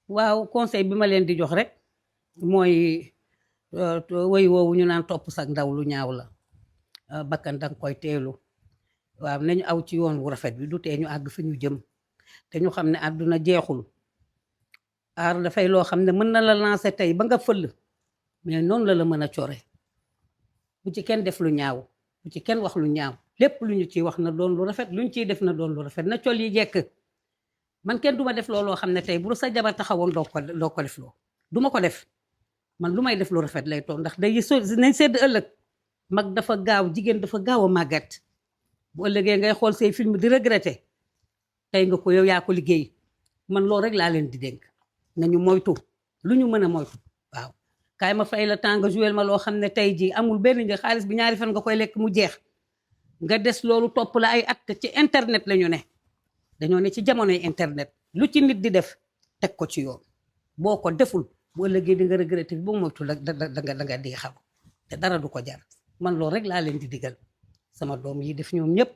waaw conseil bi ma leen di jox rek mooy woy woowu ñu naan topp sag ndaw lu ñaaw la bakkan danga koy teelu waaw nañu aw ci yoon wu rafet bi du tee ñu àgg fi ñu jëm te ñu xam ne àdduna jeexul aar dafay loo xam ne mën na la lancer tey ba nga fëll mais noonu la mën a core bu ci kenn def lu ñaaw bu ci kenn wax lu ñaaw lépp lu ñu ciy wax na doon lu rafet lu ñu ciy def na doon lu rafet na col yi jekk man kenn duma def looloo xam ne tey bu sa jabar taxawoon doo ko def loo duma ko def man lu may def lu rafet lay toog ndax day nañ sedd ëllëg mag dafa gaaw jigéen dafa gaaw a màggat bu ëllëgee ngay xool say film di regretter tey nga ko yow yaa ko liggéey man loolu rek laa leen di dénk nañu moytu lu ñu mën a moytu waaw kaay ma fay la temps nga jouer ma loo xam ne tey jii amul benn njëg xaalis bi ñaari fan nga koy lekk mu jeex nga des loolu topp la ay at ci internet la ñu ne dañoo ne ci jamonoy internet lu ci nit di def teg ko ci yoon boo ko deful bu ëllëgee di nga regretter boo moytu la da nga di xam te dara du ko jar man loolu rek laa leen di digal sama doom yi def ñoom ñëpp